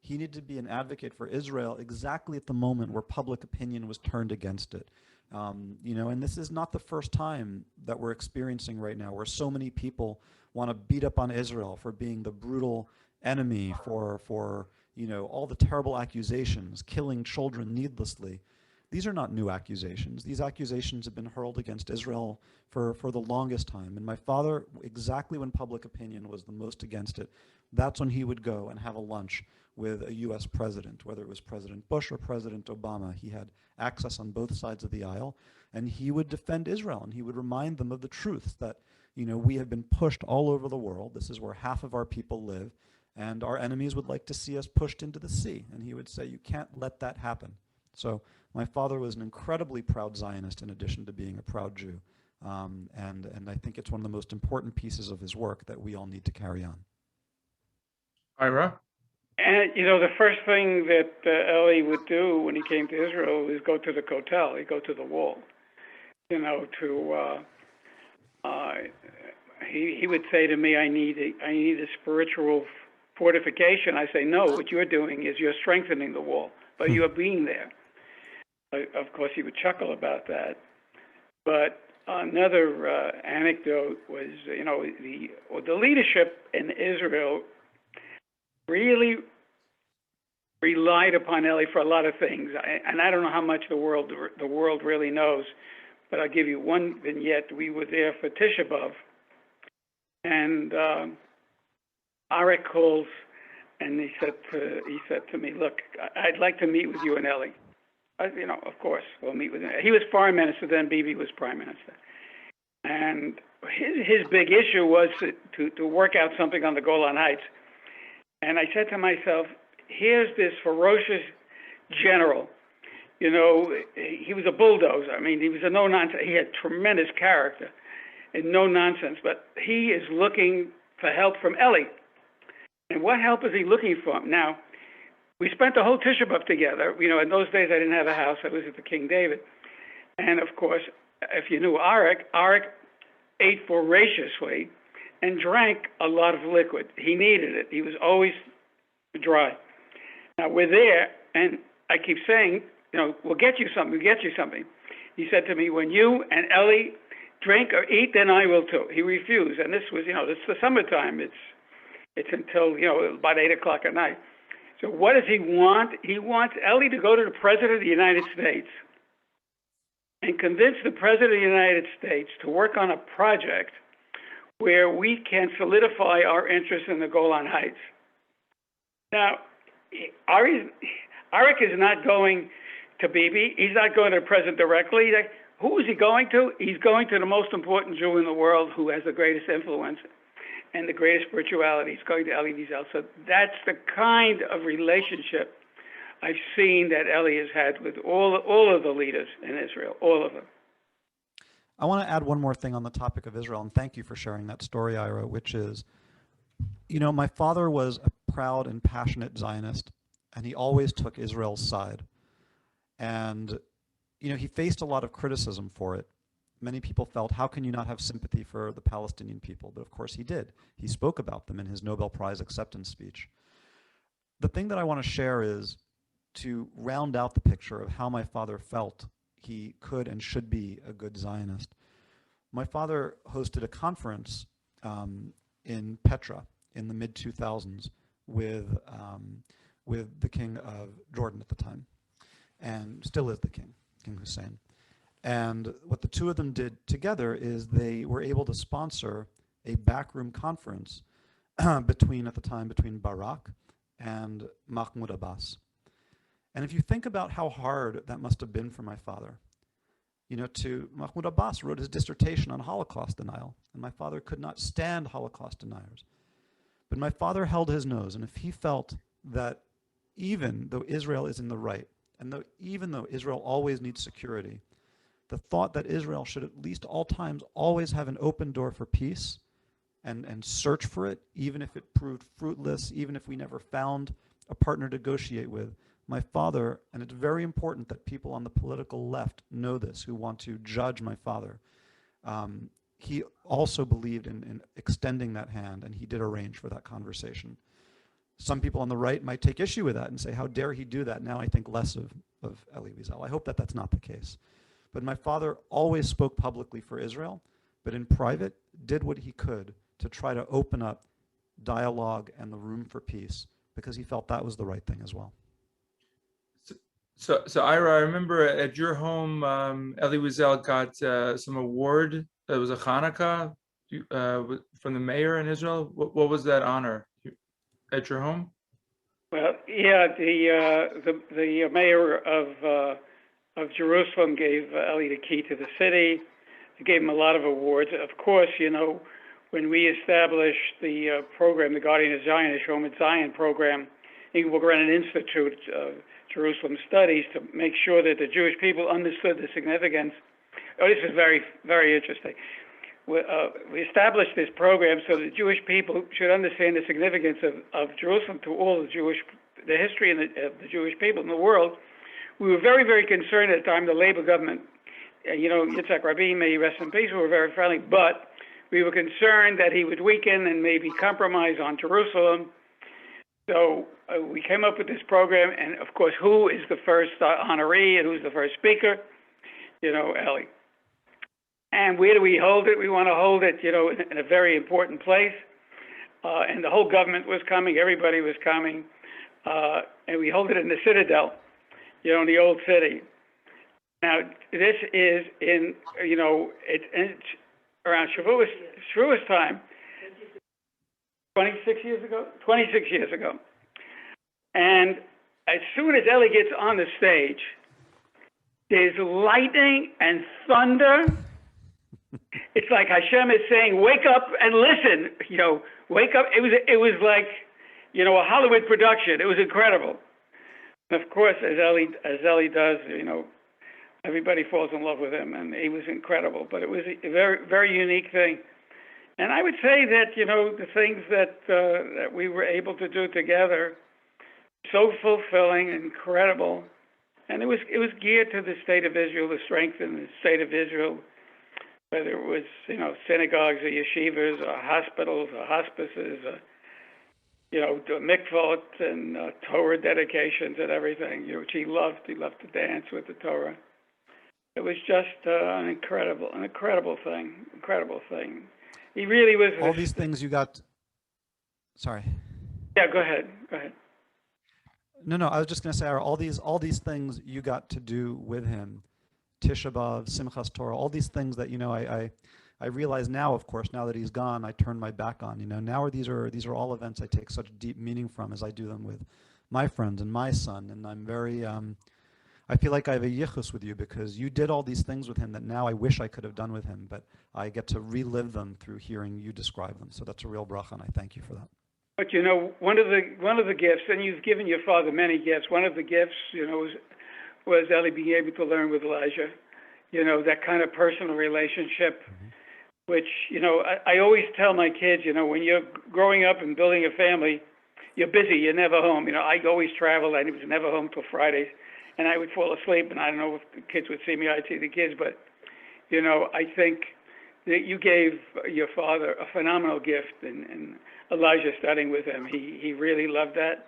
He needed to be an advocate for Israel exactly at the moment where public opinion was turned against it. You know, and this is not the first time that we're experiencing right now, where so many people want to beat up on Israel for being the brutal enemy, for you know, all the terrible accusations, killing children needlessly. these are not new accusations. These accusations have been hurled against Israel for the longest time. And my father, exactly when public opinion was the most against it, that's when he would go and have a lunch with a US president, whether it was President Bush or President Obama. He had access on both sides of the aisle, and he would defend Israel, and he would remind them of the truth that, you know, we have been pushed all over the world. This is where half of our people live, and our enemies would like to see us pushed into the sea. And he would say, you can't let that happen. So my father was an incredibly proud Zionist in addition to being a proud Jew. And I think it's one of the most important pieces of his work that we all need to carry on. Ira? And, you know, the first thing that Elie would do when he came to Israel was go to the Kotel. He'd go to the wall, you know, he would say to me, I need a spiritual fortification. I say, no, what you're doing is you're strengthening the wall, but you're being there. Of course, he would chuckle about that. But another anecdote was, you know, the leadership in Israel really relied upon Elie for a lot of things, and I don't know how much the world really knows, but I'll give you one vignette. We were there for Tisha B'Av, and Arik calls, and he said to me, "Look, I'd like to meet with you and Elie." You know, of course, we'll meet with him. He was foreign minister then. Bibi was prime minister, and his big issue was to work out something on the Golan Heights. And I said to myself, here's this ferocious general. You know, he was a bulldozer. I mean, he was a no-nonsense. He had tremendous character and no nonsense. But he is looking for help from Elie. And what help is he looking for? Now, we spent the whole Tisha B'Av together. You know, in those days, I didn't have a house. I was at the King David. And, of course, if you knew Arik ate voraciously and drank a lot of liquid. He needed it. He was always dry. Now, we're there, and I keep saying, you know, we'll get you something, we'll get you something. He said to me, when you and Elie drink or eat, then I will too. He refused, and this was, you know, it's the summertime. It's until, you know, about 8 o'clock at night. So what does he want? He wants Elie to go to the President of the United States and convince the President of the United States to work on a project where we can solidify our interest in the Golan Heights. Now, Arik is not going to Bibi. He's not going to the president directly. Who is he going to? He's going to the most important Jew in the world who has the greatest influence and the greatest spirituality. He's going to Elie Wiesel. So that's the kind of relationship I've seen that Elie has had with all of the leaders in Israel, all of them. I want to add one more thing on the topic of Israel, and thank you for sharing that story, Ira, which is, you know, my father was a proud and passionate Zionist, and he always took Israel's side. And, you know, he faced a lot of criticism for it. Many people felt, how can you not have sympathy for the Palestinian people? But of course he did. He spoke about them in his Nobel Prize acceptance speech. The thing that I want to share is to round out the picture of how my father felt he could and should be a good Zionist. My father hosted a conference in Petra in the mid-2000s with the king of Jordan at the time, and still is the king, King Hussein. And what the two of them did together is they were able to sponsor a backroom conference at the time between Barak and Mahmoud Abbas. And if you think about how hard that must have been for my father, you know, Mahmoud Abbas wrote his dissertation on Holocaust denial, and my father could not stand Holocaust deniers. But my father held his nose, and if he felt that even though Israel is in the right, and even though Israel always needs security, the thought that Israel should at least all times always have an open door for peace and search for it, even if it proved fruitless, even if we never found a partner to negotiate with, my father, and it's very important that people on the political left know this, who want to judge my father, he also believed in extending that hand, and he did arrange for that conversation. Some people on the right might take issue with that and say, how dare he do that? Now I think less of Elie Wiesel. I hope that that's not the case. But my father always spoke publicly for Israel, but in private did what he could to try to open up dialogue and the room for peace, because he felt that was the right thing as well. So Ira, I remember at your home, Elie Wiesel got some award. It was a Hanukkah from the mayor in Israel. What was that honor at your home? Well, yeah, the mayor of Jerusalem gave Elie the key to the city. He gave him a lot of awards. Of course, you know, when we established the program, the Guardian of Zion, the Shalom Zion program, he ran an institute, Jerusalem Studies, to make sure that the Jewish people understood the significance. Oh, this is very, very interesting. We established this program so the Jewish people should understand the significance of Jerusalem to all the history of the Jewish people in the world. We were very, very concerned at the time, the Labor government, you know, Yitzhak Rabin, may he rest in peace, we were very friendly, but we were concerned that he would weaken and maybe compromise on Jerusalem. So we came up with this program, and of course, who is the first honorary and who's the first speaker? You know, Elie. And where do we hold it? We want to hold it, you know, in a very important place. And the whole government was coming, everybody was coming. And we hold it in the Citadel, you know, in the old city. Now, this is in, you know, it's around Shavuos time, 26 years ago. And as soon as Elie gets on the stage, there's lightning and thunder. It's like Hashem is saying, wake up and listen, you know, wake up. It was like, you know, a Hollywood production. It was incredible. And of course, as Elie does, you know, everybody falls in love with him, and he was incredible. But it was a very, very unique thing. And I would say that, you know, the things that we were able to do together, so fulfilling, incredible. And it was geared to the state of Israel, the strength in the state of Israel, whether it was, you know, synagogues or yeshivas or hospitals or hospices, or, you know, mikvot and Torah dedications and everything, you know, which he loved. He loved to dance with the Torah. It was just an incredible thing. He really was. All these things you got. Sorry. Yeah, go ahead. No, I was just going to say, all these things you got to do with him, Tisha B'Av, Simchas Torah, all these things that, you know, I realize now, of course, now that he's gone, I turn my back on. You know, now these are all events I take such deep meaning from as I do them with my friends and my son, and I'm very. I feel like I have a yichus with you because you did all these things with him that now I wish I could have done with him, but I get to relive them through hearing you describe them. So that's a real bracha, and I thank you for that. But you know, one of the gifts, and you've given your father many gifts. One of the gifts, you know, was Elie being able to learn with Elijah. You know, that kind of personal relationship, which, you know, I always tell my kids, you know, when you're growing up and building a family, you're busy, you're never home. You know, I always traveled. I was never home till Fridays. And I would fall asleep, and I don't know if the kids would see me. I'd see the kids, but, you know, I think that you gave your father a phenomenal gift, and Elijah studying with him, he really loved that.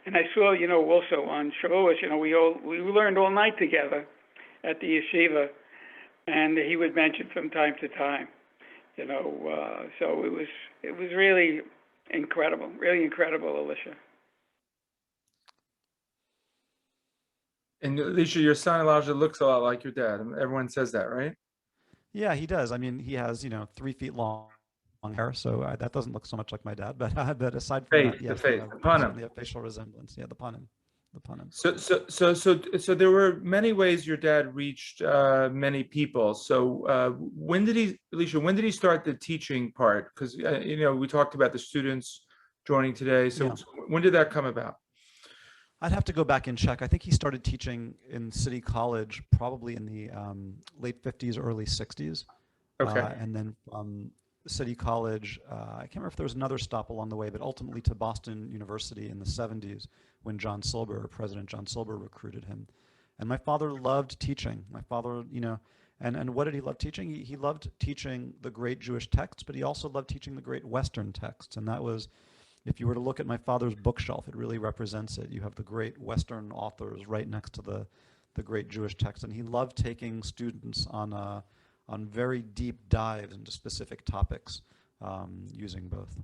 And I saw, you know, also on Shavuos, you know, we learned all night together at the yeshiva, and he would mention from time to time, you know, so it was really incredible, Elisha. And Elisha, your son Elijah looks a lot like your dad. Everyone says that, right? Yeah, he does. I mean, he has, you know, 3 feet long hair, so that doesn't look so much like my dad. But aside from that, yes, the panim, the facial resemblance. Yeah, the panim. So there were many ways your dad reached many people. So when did he start the teaching part? Because you know, we talked about the students joining today. So when did that come about? I'd have to go back and check. I think he started teaching in City College probably in the late 50s, early 60s. Okay. And then City College, I can't remember if there was another stop along the way, but ultimately to Boston University in the 70s when President John Silber recruited him. And my father loved teaching. My father, you know, and what did he love teaching? He loved teaching the great Jewish texts, but he also loved teaching the great Western texts. And that was, if you were to look at my father's bookshelf, it really represents it. You have the great Western authors right next to the great Jewish text. And he loved taking students on very deep dives into specific topics using both.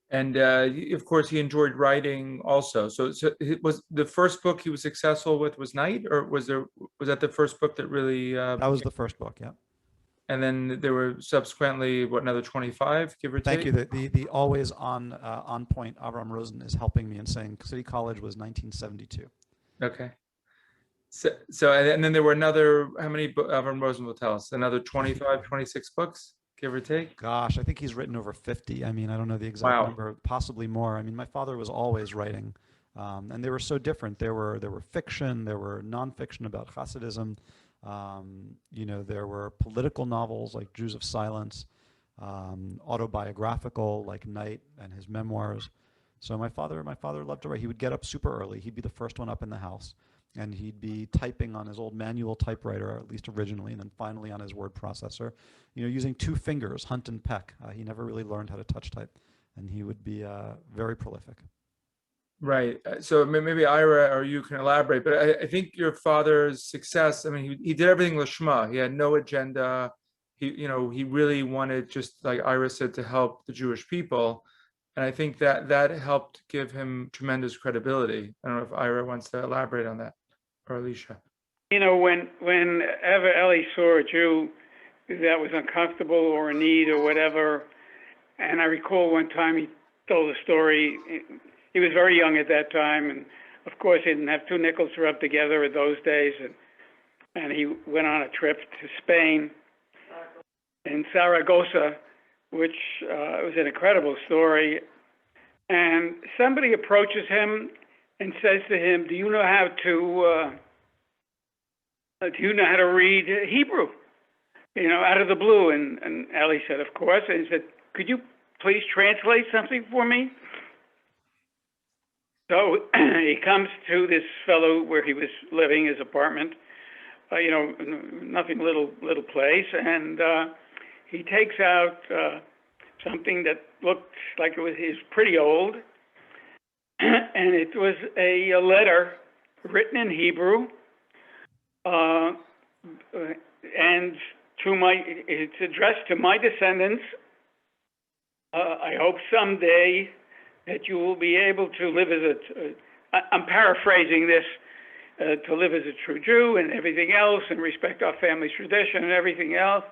And of course, he enjoyed writing also. So it was the first book he was successful with was Night, or was that the first book that really? That was the first book, yeah. And then there were subsequently, what, another 25, give or Thank take? you. The always on point Avram Rosen is helping me in saying City College was 1972. Okay. So and then there were another, how many, Avram Rosen will tell us, another 25, 26 books, give or take? Gosh, I think he's written over 50. I mean, I don't know the exact Wow. number, possibly more. I mean, my father was always writing, and they were so different. There were fiction, there were nonfiction about Hasidism. There were political novels like Jews of Silence, autobiographical like Night and his memoirs. So my father loved to write. He would get up super early. He'd be the first one up in the house, and he'd be typing on his old manual typewriter, at least originally, and then finally on his word processor, using two fingers, hunt and peck. He never really learned how to touch type, and he would be very prolific. Right. So maybe Ira or you can elaborate, but I think your father's success, I mean, he did everything lishma. He had no agenda. He really wanted, just like Ira said, to help the Jewish people. And I think that helped give him tremendous credibility. I don't know if Ira wants to elaborate on that, or Elisha. Whenever Elie saw a Jew that was uncomfortable or in need or whatever, and I recall one time he told a story. He was very young at that time, and of course he didn't have two nickels to rub together in those days, and he went on a trip to Spain, in Saragossa, which was an incredible story. And somebody approaches him and says to him, "Do you know how to read Hebrew?" Out of the blue. And Elie said, "Of course." And he said, "Could you please translate something for me?" So he comes to this fellow where he was living, his apartment, nothing, little place, and he takes out something that looked like it was pretty old, and it was a letter written in Hebrew, and it's addressed to my descendants. I hope someday that you will be able to live as I'm paraphrasing this, to live as a true Jew and everything else, and respect our family's tradition and everything else.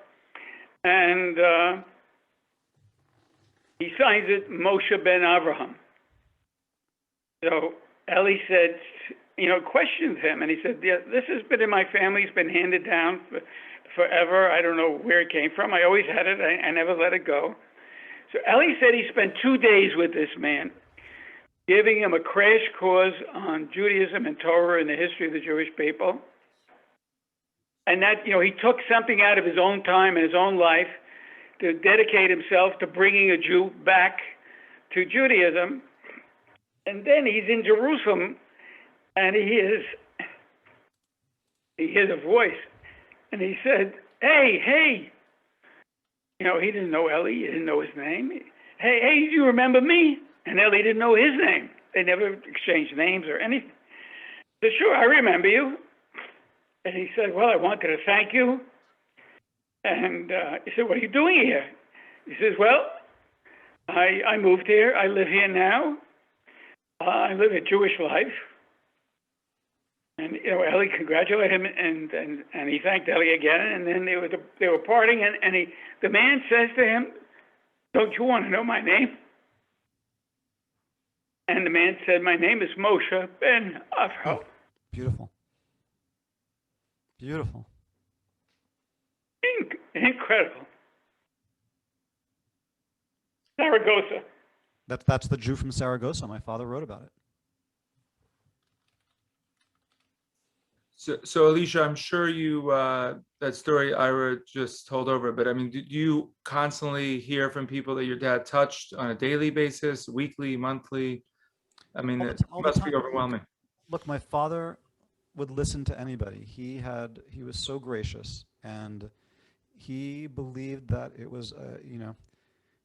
And he signs it Moshe ben Avraham. So Elie said, questioned him, and he said, "Yeah, this has been in my family. It's been handed down forever. I don't know where it came from. I always had it. I never let it go." So Elie said he spent 2 days with this man, giving him a crash course on Judaism and Torah and the history of the Jewish people. And that, he took something out of his own time and his own life to dedicate himself to bringing a Jew back to Judaism. And then he's in Jerusalem, and he hears a voice, and he said, hey. He didn't know Elie. He didn't know his name. Hey, do you remember me? And Elie didn't know his name. They never exchanged names or anything. He said, "Sure, I remember you." And he said, "Well, I wanted to thank you." And he said, "What are you doing here?" He says, "Well, I moved here. I live here now. I live a Jewish life." And Elie congratulated him, and he thanked Elie again. And then they were parting, and the man says to him, "Don't you want to know my name?" And the man said, "My name is Moshe ben Avraham." Beautiful. Beautiful. Incredible. Saragossa. That's the Jew from Saragossa. My father wrote about it. So Elisha, I'm sure you, that story Ira just told over, but I mean, did you constantly hear from people that your dad touched on a daily basis, weekly, monthly? I mean, it must be overwhelming. Look, my father would listen to anybody. He was so gracious, and he believed that it was,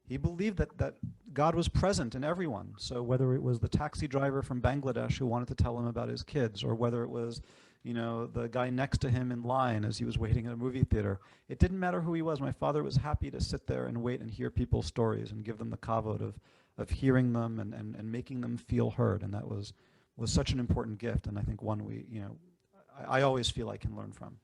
he believed that God was present in everyone. So whether it was the taxi driver from Bangladesh who wanted to tell him about his kids, or whether it was the guy next to him in line as he was waiting at a movie theater. It didn't matter who he was. My father was happy to sit there and wait and hear people's stories and give them the kavod of hearing them and making them feel heard. And that was such an important gift, and I think one I always feel I can learn from.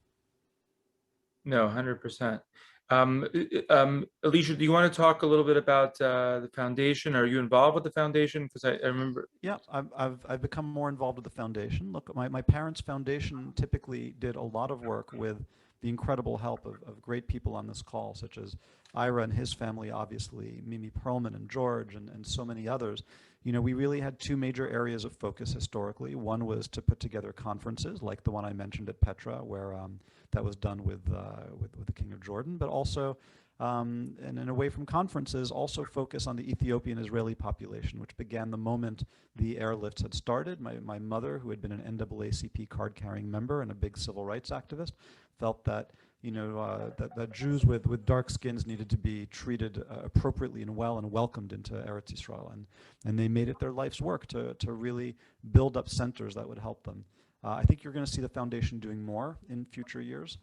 No, 100%. Elisha, do you want to talk a little bit about the foundation? Are you involved with the foundation? Because I remember. Yeah, I've become more involved with the foundation. Look, my parents' foundation typically did a lot of work with the incredible help of great people on this call, such as Ira and his family, obviously, Mimi Perlman and George, and so many others. We really had two major areas of focus historically. One was to put together conferences, like the one I mentioned at Petra, where that was done with the King of Jordan, but also, and away from conferences, also focus on the Ethiopian-Israeli population, which began the moment the airlifts had started. My mother, who had been an NAACP card-carrying member and a big civil rights activist, felt that that Jews with dark skins needed to be treated appropriately and well and welcomed into Eretz Yisrael, and they made it their life's work to really build up centers that would help them. I think you're going to see the foundation doing more in future years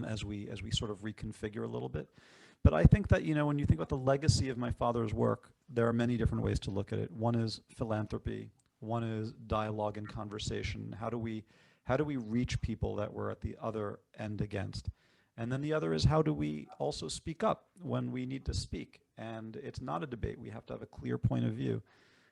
as we sort of reconfigure a little bit. But I think that when you think about the legacy of my father's work, there are many different ways to look at it. One is philanthropy. One is dialogue and conversation. How do we reach people that we're at the other end against? And then the other is, how do we also speak up when we need to speak? And it's not a debate. We have to have a clear point of view.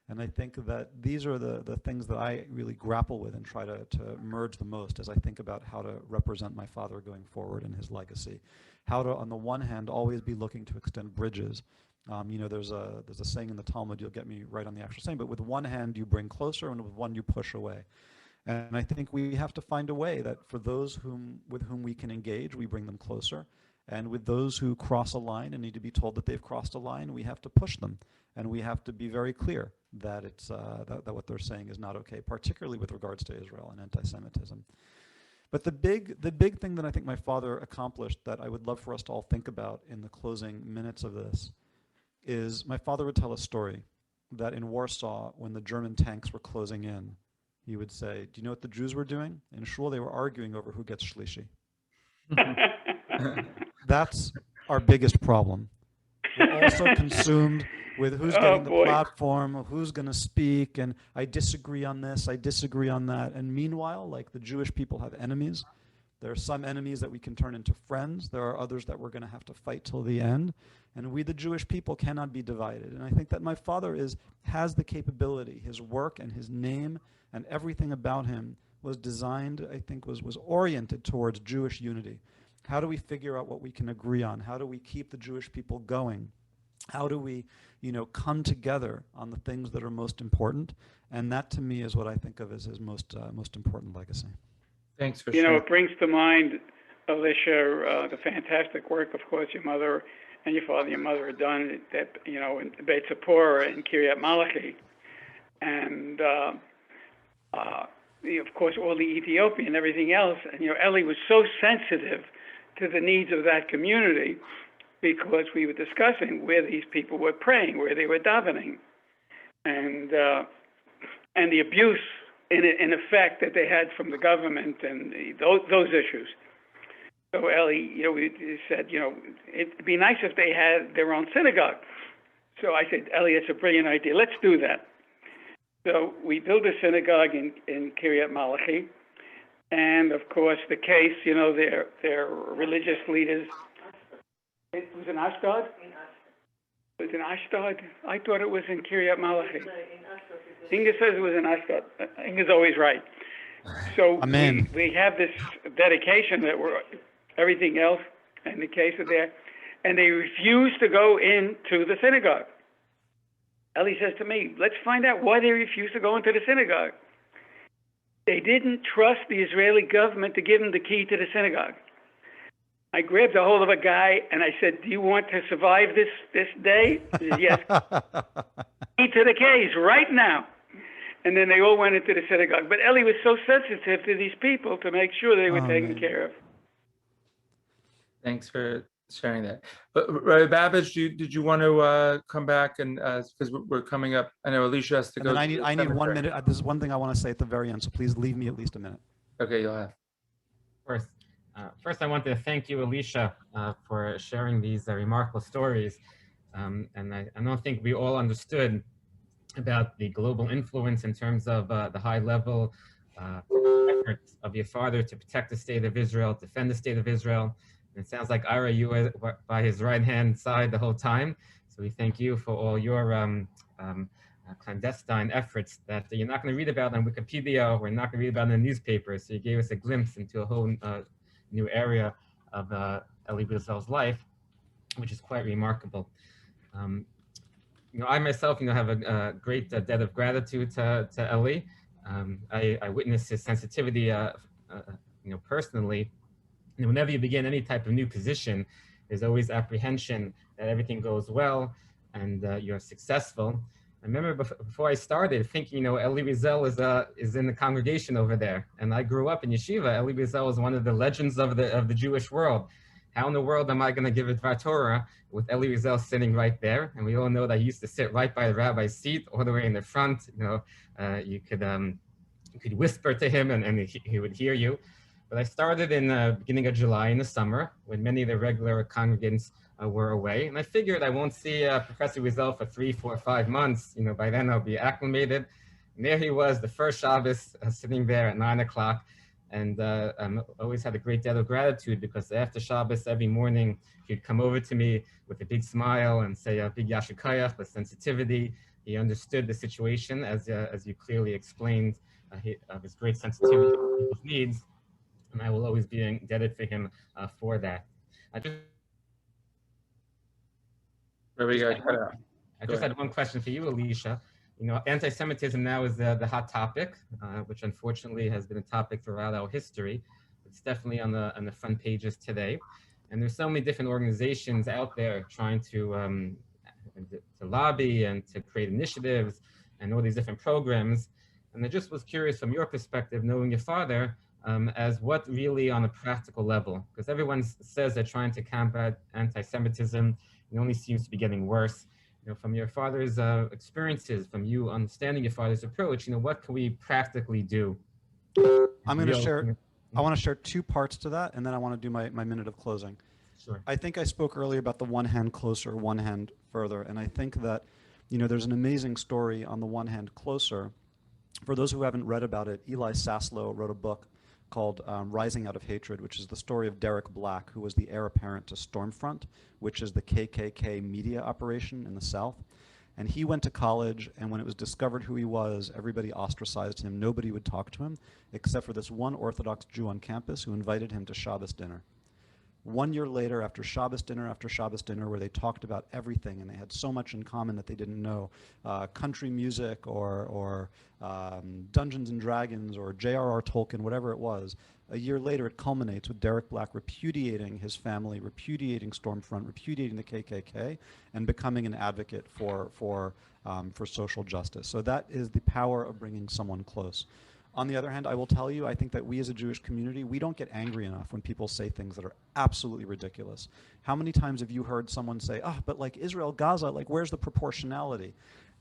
And I think that these are the things that I really grapple with and try to merge the most as I think about how to represent my father going forward and his legacy. How to, on the one hand, always be looking to extend bridges. There's a saying in the Talmud, you'll get me right on the actual saying, but with one hand you bring closer and with one you push away. And I think we have to find a way that for those with whom we can engage, we bring them closer. And with those who cross a line and need to be told that they've crossed a line, we have to push them. And we have to be very clear that it's that what they're saying is not okay, particularly with regards to Israel and anti-Semitism. But the big thing that I think my father accomplished that I would love for us to all think about in the closing minutes of this is my father would tell a story that in Warsaw, when the German tanks were closing in, he would say, do you know what the Jews were doing? In shul, they were arguing over who gets shlishi. That's our biggest problem. We're also consumed with who's getting the platform, who's going to speak, and I disagree on this, I disagree on that. And meanwhile, like the Jewish people have enemies. There are some enemies that we can turn into friends. There are others that we're going to have to fight till the end. And we, the Jewish people, cannot be divided. And I think that my father has the capability. His work and his name and everything about him was designed, I think, was oriented towards Jewish unity. How do we figure out what we can agree on? How do we keep the Jewish people going? How do we, come together on the things that are most important? And that, to me, is what I think of as his most important legacy. Thanks for sharing. It brings to mind, Elisha, the fantastic work, of course, your mother and your father and your mother had done that, in Beit Zippor and Kiryat Malachi. And, of course, all the Ethiopia and everything else. And, Elie was so sensitive to the needs of that community because we were discussing where these people were praying, where they were davening, and the abuse in effect that they had from the government and those issues. So Elie, we said, it'd be nice if they had their own synagogue. So I said, Elie, it's a brilliant idea. Let's do that. So we built a synagogue in Kiryat Malachi. And of course, the case, their religious leaders. It was in Ashdod? It was in Ashdod? I thought it was in Kiryat Malachi. Inga says it was in Ashdod. Inga's always right. So we have this dedication that we're everything else in the case of there, and they refuse to go into the synagogue. Elie says to me, let's find out why they refuse to go into the synagogue. They didn't trust the Israeli government to give them the key to the synagogue. I grabbed a hold of a guy and I said, do you want to survive this day? He said, yes. Key to the case right now. And then they all went into the synagogue. But Elie was so sensitive to these people to make sure they were taken care of. Thanks for sharing that. But Rabbi Babich, did you want to come back and because we're coming up? I know Elisha has to go. I need 1 minute. There's one thing I want to say at the very end, so please leave me at least a minute. Okay, you'll have. Of course. First, I want to thank you, Elisha, for sharing these remarkable stories. And I don't think we all understood about the global influence in terms of the high level efforts of your father to protect the state of Israel, defend the state of Israel. And it sounds like Ira, you were by his right-hand side the whole time. So we thank you for all your clandestine efforts that you're not going to read about on Wikipedia, or not going to read about in the newspapers. So you gave us a glimpse into a whole new area of Elie Wiesel's life, which is quite remarkable. I myself, have a great debt of gratitude to Elie. I witnessed his sensitivity, personally. And whenever you begin any type of new position, there's always apprehension that everything goes well and you're successful. I remember before I started thinking, Elie Wiesel is in the congregation over there. And I grew up in yeshiva. Elie Wiesel is one of the legends of the Jewish world. How in the world am I going to give a Dvar Torah with Elie Wiesel sitting right there? And we all know that he used to sit right by the rabbi's seat, all the way in the front. You could whisper to him and he would hear you. But I started in the beginning of July in the summer, when many of the regular congregants were away. And I figured I won't see Professor Wiesel for 3, 4, 5 months. By then I'll be acclimated. And there he was, the first Shabbos, sitting there at 9 o'clock. And I always had a great debt of gratitude, because after Shabbos, every morning, he'd come over to me with a big smile and say a big Yasher Koach with sensitivity. He understood the situation, as you clearly explained, of his great sensitivity to people's needs. And I will always be indebted for him for that. I just had one question for you, Elisha. Anti-Semitism now is the hot topic, which unfortunately has been a topic throughout our history. It's definitely on the front pages today. And there's so many different organizations out there trying to lobby and to create initiatives and all these different programs. And I just was curious from your perspective, knowing your father, as what really on a practical level, because everyone says they're trying to combat anti-Semitism. It only seems to be getting worse. From your father's experiences, from you understanding your father's approach, what can we practically do? I'm going to share, I want to share 2 parts to that, and then I want to do my minute of closing. Sure. I think I spoke earlier about the one hand closer, one hand further, and I think that, there's an amazing story on the one hand closer. For those who haven't read about it, Eli Saslow wrote a book called Rising Out of Hatred, which is the story of Derek Black, who was the heir apparent to Stormfront, which is the KKK media operation in the South. And he went to college, and when it was discovered who he was, everybody ostracized him. Nobody would talk to him, except for this one Orthodox Jew on campus who invited him to Shabbos dinner. 1 year later, after Shabbos dinner, where they talked about everything, and they had so much in common that they didn't know, country music or Dungeons and Dragons or J.R.R. Tolkien, whatever it was, a year later it culminates with Derek Black repudiating his family, repudiating Stormfront, repudiating the KKK, and becoming an advocate for social justice. So that is the power of bringing someone close. On the other hand, I will tell you, I think that we as a Jewish community, we don't get angry enough when people say things that are absolutely ridiculous. How many times have you heard someone say, but like Israel, Gaza, like where's the proportionality?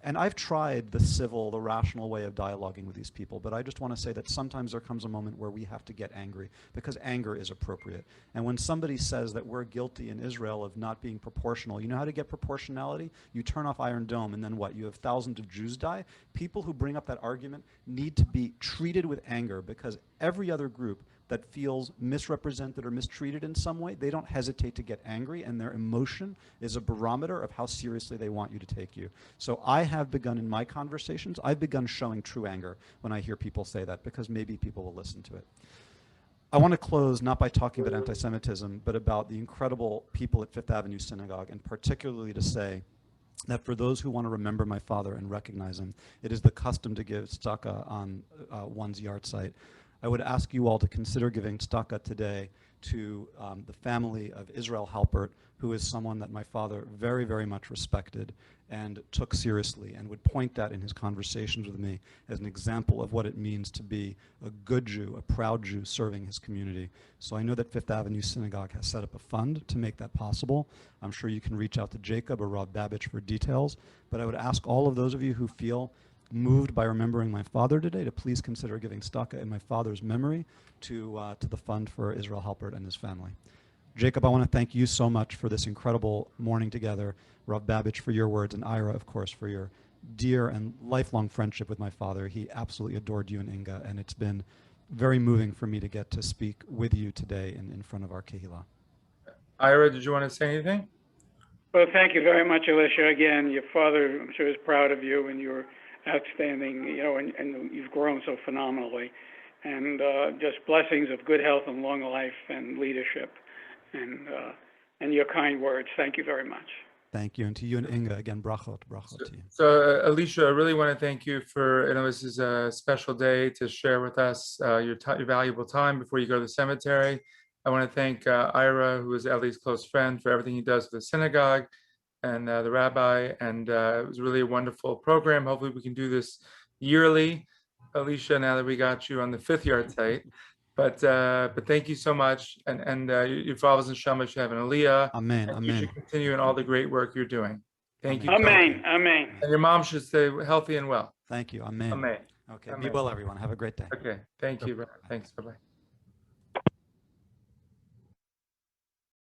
And I've tried the civil, the rational way of dialoguing with these people, but I just want to say that sometimes there comes a moment where we have to get angry, because anger is appropriate. And when somebody says that we're guilty in Israel of not being proportional, you know how to get proportionality? You turn off Iron Dome, and then what? You have thousands of Jews die? People who bring up that argument need to be treated with anger, because every other group that feels misrepresented or mistreated in some way, they don't hesitate to get angry, and their emotion is a barometer of how seriously they want you to take you. So I have begun in my conversations, I've begun showing true anger when I hear people say that, because maybe people will listen to it. I want to close not by talking about anti-Semitism, but about the incredible people at Fifth Avenue Synagogue, and particularly to say that for those who want to remember my father and recognize him, it is the custom to give tzedakah on one's yahrzeit. I would ask you all to consider giving tzedakah today to the family of Israel Halpert, who is someone that my father very, very much respected and took seriously, and would point that in his conversations with me as an example of what it means to be a good Jew, a proud Jew serving his community. So I know that Fifth Avenue Synagogue has set up a fund to make that possible. I'm sure you can reach out to Jacob or Rob Babich for details, but I would ask all of those of you who feel moved by remembering my father today to please consider giving tzedakah in my father's memory to the fund for Israel Halpert and his family. Jacob, I want to thank you so much for this incredible morning together. Rav Babich, for your words, and Ira, of course, for your dear and lifelong friendship with my father. He absolutely adored you and Inga, and it's been very moving for me to get to speak with you today in front of our Kehillah. Ira, did you want to say anything? Well, thank you very much, Elisha. Again, your father, I'm sure, is proud of you, and you're outstanding, and you've grown so phenomenally. And just blessings of good health and long life and leadership, and your kind words. Thank you very much. Thank you. And to you and Inga, again, brachot to you. So, Elisha, I really want to thank you for, this is a special day to share with us your valuable time before you go to the cemetery. I want to thank Ira, who is Elie's close friend, for everything he does for the synagogue, and the rabbi. And it was really a wonderful program. Hopefully we can do this yearly, Elisha, now that we got you on the 5th yahrzeit. But thank you so much. And your father's neshama should have an aliyah. Amen. And Amen. you should continue in all the great work you're doing. Thank you. Amen. Amen. And your mom should stay healthy and well. Thank you. Amen. Amen. Okay. Amen. Be well, everyone. Have a great day. Okay. Thank you. Thanks. Bye-bye.